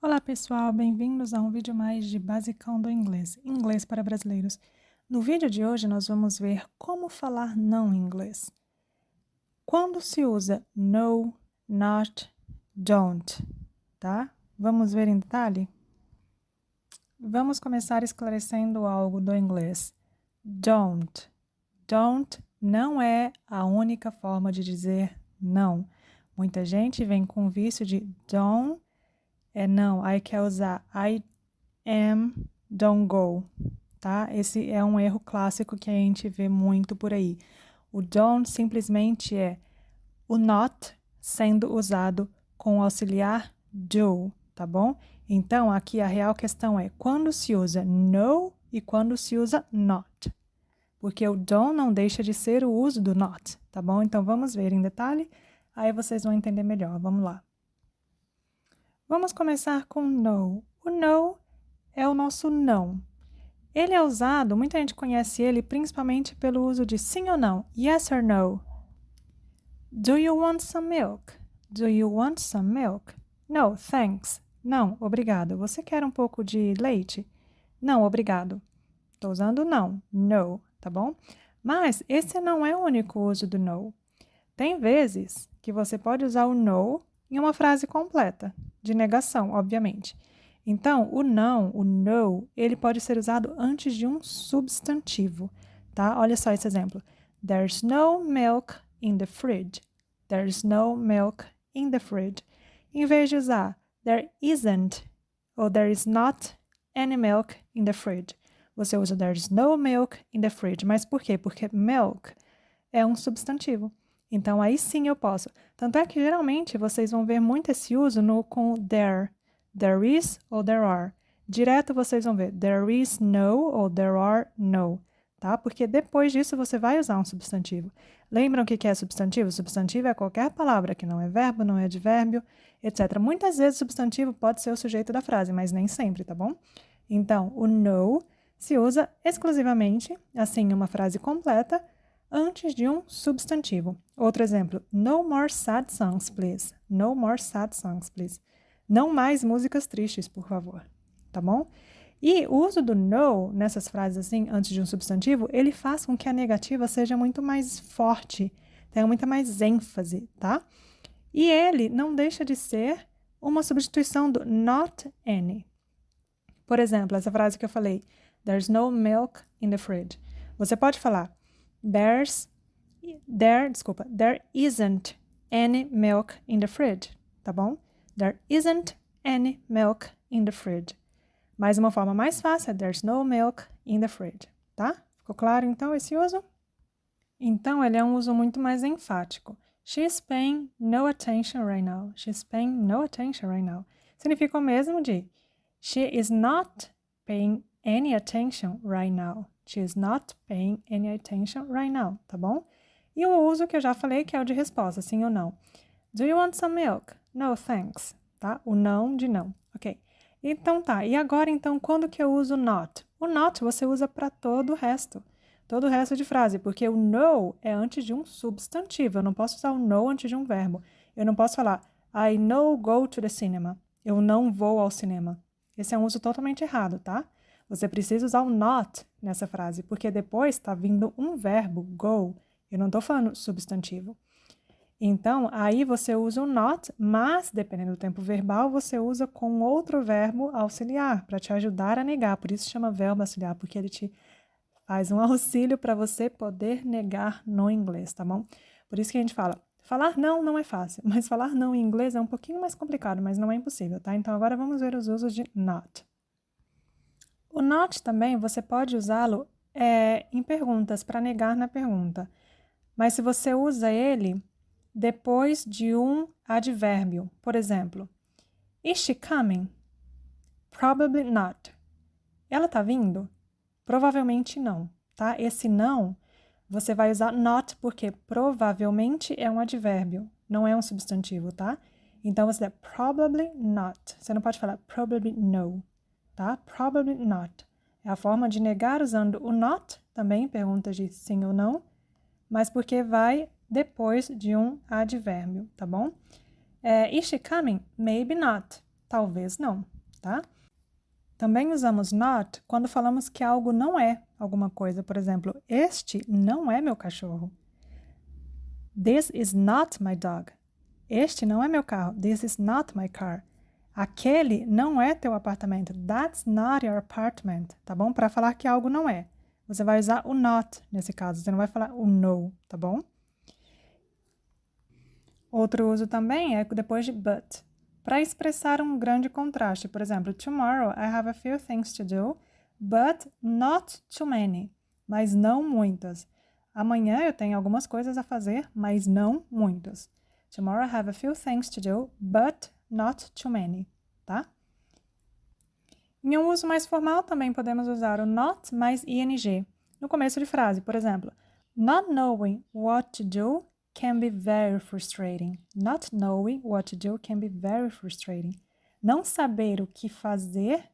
Olá pessoal, bem-vindos a um vídeo mais de Basicão do Inglês, Inglês para Brasileiros. No vídeo de hoje nós vamos ver como falar não em inglês. Quando se usa no, not, don't, tá? Vamos ver em detalhe? Vamos começar esclarecendo algo do inglês. Don't. Don't não é a única forma de dizer não. Muita gente vem com o vício de don't é não, aí quer usar I am, don't go, tá? Esse é um erro clássico que a gente vê muito por aí. O don't simplesmente é o not sendo usado com o auxiliar do, tá bom? Então, aqui a real questão é quando se usa no e quando se usa not. Porque o don't não deixa de ser o uso do not, tá bom? Então, vamos ver em detalhe, aí vocês vão entender melhor. Vamos lá. Vamos começar com no. O no é o nosso não. Ele é usado, muita gente conhece ele principalmente pelo uso de sim ou não, yes or no. Do you want some milk? Do you want some milk? No, thanks. Não, obrigado. Você quer um pouco de leite? Não, obrigado. Estou usando não, no, tá bom? Mas esse não é o único uso do no. Tem vezes que você pode usar o no em uma frase completa, de negação, obviamente. Então, o não, o no, ele pode ser usado antes de um substantivo, tá? Olha só esse exemplo. There's no milk in the fridge. There's no milk in the fridge. Em vez de usar there isn't ou there is not any milk in the fridge, você usa there's no milk in the fridge. Mas por quê? Porque milk é um substantivo. Então, aí sim eu posso. Tanto é que, geralmente, vocês vão ver muito esse uso com there. There is ou there are. Direto vocês vão ver there is no ou there are no, tá? Porque depois disso você vai usar um substantivo. Lembram o que é substantivo? Substantivo é qualquer palavra que não é verbo, não é advérbio, etc. Muitas vezes substantivo pode ser o sujeito da frase, mas nem sempre, tá bom? Então, o no se usa exclusivamente, assim, em uma frase completa, antes de um substantivo. Outro exemplo, no more sad songs, please. No more sad songs, please. Não mais músicas tristes, por favor. Tá bom? E o uso do no nessas frases assim, antes de um substantivo, ele faz com que a negativa seja muito mais forte, tenha muita mais ênfase, tá? E ele não deixa de ser uma substituição do not any. Por exemplo, essa frase que eu falei, there's no milk in the fridge. Você pode falar, there isn't any milk in the fridge, tá bom? There isn't any milk in the fridge. Mas uma forma mais fácil é there's no milk in the fridge, tá? Ficou claro então esse uso? Então ele é um uso muito mais enfático. She's paying no attention right now. She's paying no attention right now. Significa o mesmo de she is not paying any attention right now. She is not paying any attention right now, tá bom? E o uso que eu já falei, que é o de resposta, sim ou não. Do you want some milk? No, thanks, tá? O não de não, ok? Então tá, e agora então, quando que eu uso not? O not você usa para todo o resto de frase, porque o no é antes de um substantivo, eu não posso usar o no antes de um verbo. Eu não posso falar, I no go to the cinema, eu não vou ao cinema. Esse é um uso totalmente errado, tá? Você precisa usar o not nessa frase, porque depois está vindo um verbo, go. Eu não estou falando substantivo. Então, aí você usa o not, mas, dependendo do tempo verbal, você usa com outro verbo auxiliar, para te ajudar a negar. Por isso chama verbo auxiliar, porque ele te faz um auxílio para você poder negar no inglês, tá bom? Por isso que a gente fala, falar não é fácil, mas falar não em inglês é um pouquinho mais complicado, mas não é impossível, tá? Então, agora vamos ver os usos de not. O not também, você pode usá-lo em perguntas, para negar na pergunta. Mas se você usa ele depois de um advérbio, por exemplo, is she coming? Probably not. Ela tá vindo? Provavelmente não, tá? Esse não, você vai usar not porque provavelmente é um advérbio, não é um substantivo, tá? Então, você dá probably not. Você não pode falar probably no, tá? Probably not. É a forma de negar usando o not, também pergunta de sim ou não, mas porque vai depois de um advérbio, tá bom? Is she coming? Maybe not. talvez não, tá? Também usamos not quando falamos que algo não é alguma coisa. Por exemplo, este não é meu cachorro. This is not my dog. Este não é meu carro. This is not my car. Aquele não é teu apartamento. That's not your apartment. Tá bom? Para falar que algo não é. Você vai usar o not nesse caso. Você não vai falar o no, tá bom? Outro uso também é depois de but. Para expressar um grande contraste. Por exemplo, tomorrow I have a few things to do, but not too many. Mas não muitas. Amanhã eu tenho algumas coisas a fazer, mas não muitas. Tomorrow I have a few things to do, but not too many, tá? Em um uso mais formal, também podemos usar o not mais ing no começo de frase. Por exemplo, not knowing what to do can be very frustrating. Not knowing what to do can be very frustrating. Não saber o que fazer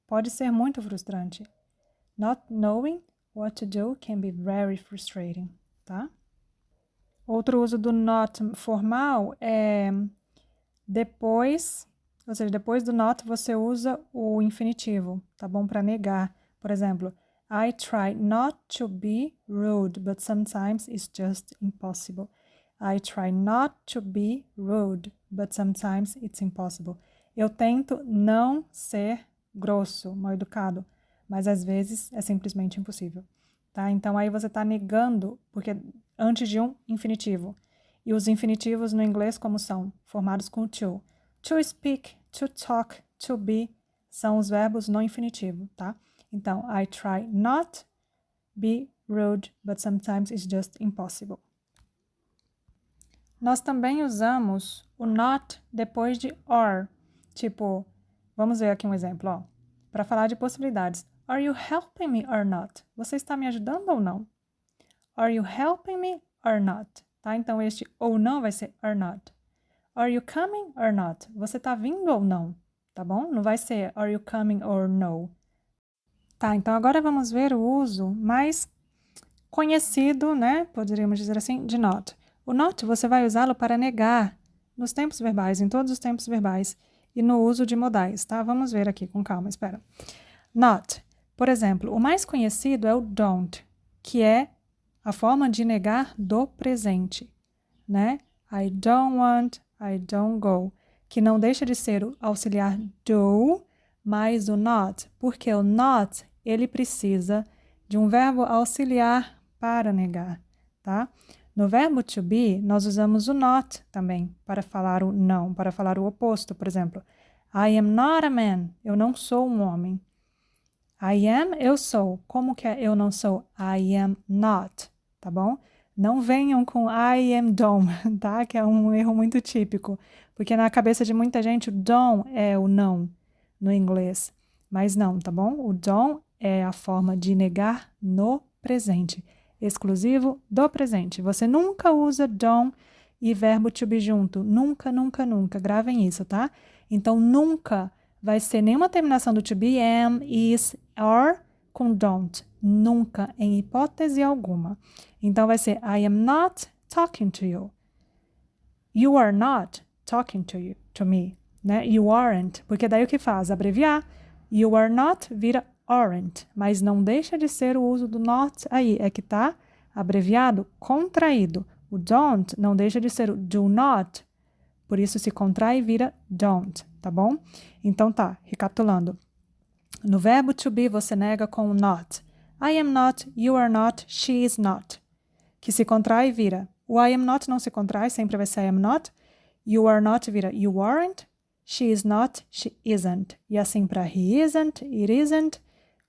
pode ser muito frustrante. Not knowing what to do can be very frustrating, tá? Outro uso do not formal é depois, ou seja, depois do not você usa o infinitivo, tá bom? Para negar. Por exemplo, I try not to be rude, but sometimes it's just impossible. I try not to be rude, but sometimes it's impossible. Eu tento não ser grosso, mal educado, mas às vezes é simplesmente impossível, tá? Então aí você está negando, porque antes de um infinitivo. E os infinitivos no inglês como são? Formados com to. To speak, to talk, to be são os verbos no infinitivo, tá? Então, I try not be rude, but sometimes it's just impossible. Nós também usamos o not depois de or. Tipo, vamos ver aqui um exemplo, ó. Para falar de possibilidades. Are you helping me or not? Você está me ajudando ou não? Are you helping me or not? Tá? Então, este ou não vai ser or not. Are you coming or not? Você está vindo ou não? Tá bom? Não vai ser are you coming or no. Tá, então agora vamos ver o uso mais conhecido, né? Poderíamos dizer assim, de not. O not você vai usá-lo para negar nos tempos verbais, em todos os tempos verbais e no uso de modais, tá? Vamos ver aqui com calma, espera. Not. Por exemplo, o mais conhecido é o don't, que é a forma de negar do presente, né? I don't want, I don't go, que não deixa de ser o auxiliar do, mais o not, porque o not, ele precisa de um verbo auxiliar para negar, tá? No verbo to be, nós usamos o not também para falar o não, para falar o oposto. Por exemplo, I am not a man, eu não sou um homem. I am, eu sou. Como que é eu não sou? I am not, tá bom? Não venham com I am don't, tá? Que é um erro muito típico, porque na cabeça de muita gente o don't é o não no inglês, mas não, tá bom? O don't é a forma de negar no presente, exclusivo do presente. Você nunca usa don't e verbo to be junto, nunca, nunca, nunca. Gravem isso, tá? Então, nunca vai ser nenhuma terminação do to be, am, is, or com don't. Nunca, em hipótese alguma. Então, vai ser I am not talking to you. You are not talking to me. Né? You aren't. Porque daí o que faz? Abreviar. You are not vira aren't. Mas não deixa de ser o uso do not aí. É que tá abreviado, contraído. O don't não deixa de ser o do not. Por isso se contrai e vira don't. Tá bom? Então tá, recapitulando. No verbo to be você nega com o not. I am not, you are not, she is not. Que se contrai e vira. O I am not não se contrai, sempre vai ser I am not. You are not vira you aren't. She is not, she isn't. E assim para he isn't, it isn't,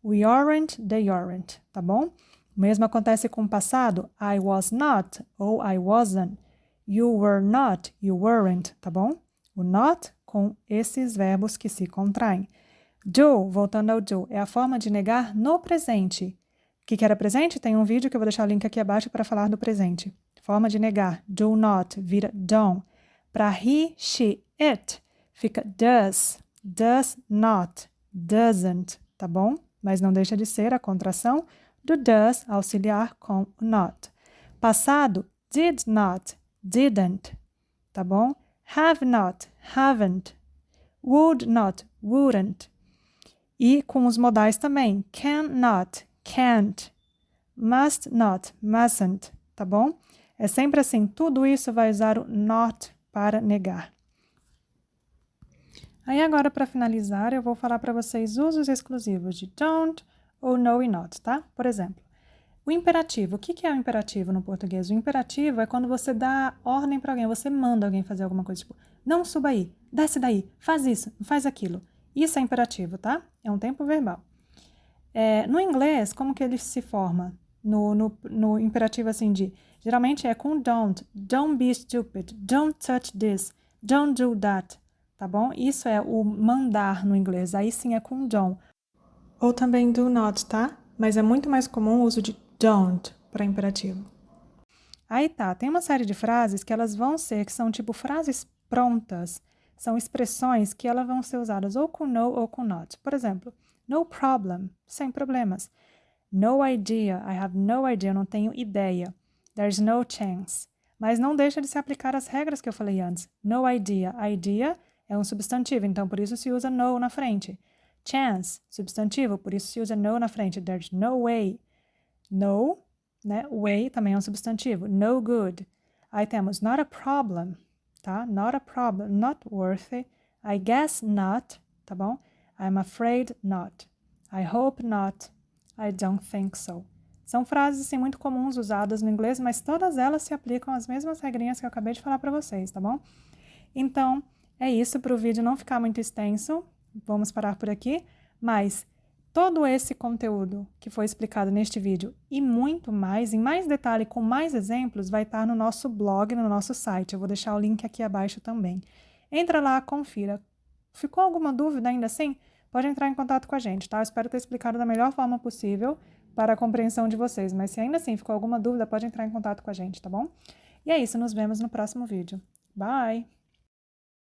we aren't, they aren't. Tá bom? O mesmo acontece com o passado. I was not ou I wasn't. You were not, you weren't. Tá bom? O not com esses verbos que se contraem. Do, voltando ao do, é a forma de negar no presente. O que era presente? Tem um vídeo que eu vou deixar o link aqui abaixo para falar do presente. Forma de negar. Do not vira don't. Para he, she, it, fica does not, doesn't, tá bom? Mas não deixa de ser a contração do does auxiliar com o not. Passado, did not, didn't, tá bom? Have not, haven't. Would not, wouldn't. E com os modais também. Can not, can't. Must not, mustn't, tá bom? É sempre assim, tudo isso vai usar o not para negar. Aí agora, para finalizar, eu vou falar para vocês usos exclusivos de don't ou no e not, tá? Por exemplo, o imperativo. O que é o imperativo no português? O imperativo é quando você dá ordem para alguém, você manda alguém fazer alguma coisa, tipo, não suba aí, desce daí, faz isso, faz aquilo. Isso é imperativo, tá? É um tempo verbal. No inglês, como que ele se forma? No imperativo assim de, geralmente é com don't be stupid, don't touch this, don't do that, tá bom? Isso é o mandar no inglês, aí sim é com don't. Ou também do not, tá? Mas é muito mais comum o uso de don't para imperativo. Aí tá, tem uma série de frases que elas vão ser, que são tipo frases prontas, são expressões que elas vão ser usadas ou com no ou com not. Por exemplo, no problem, sem problemas. No idea, I have no idea, eu não tenho ideia. There's no chance. Mas não deixa de se aplicar as regras que eu falei antes. No idea, idea é um substantivo, então por isso se usa no na frente. Chance, substantivo, por isso se usa no na frente. There's no way. No, né? Way também é um substantivo. No good. Aí temos not a problem, tá? Not a problem, not worthy. I guess not, tá bom? I'm afraid not. I hope not. I don't think so. São frases assim, muito comuns usadas no inglês, mas todas elas se aplicam às mesmas regrinhas que eu acabei de falar para vocês, tá bom? Então, é isso para o vídeo não ficar muito extenso. Vamos parar por aqui, mas todo esse conteúdo que foi explicado neste vídeo e muito mais, em mais detalhe, com mais exemplos, vai estar no nosso blog, no nosso site. Eu vou deixar o link aqui abaixo também. Entra lá, confira. Ficou alguma dúvida ainda assim? Pode entrar em contato com a gente, tá? Eu espero ter explicado da melhor forma possível para a compreensão de vocês, mas se ainda assim ficou alguma dúvida, pode entrar em contato com a gente, tá bom? E é isso, nos vemos no próximo vídeo. Bye!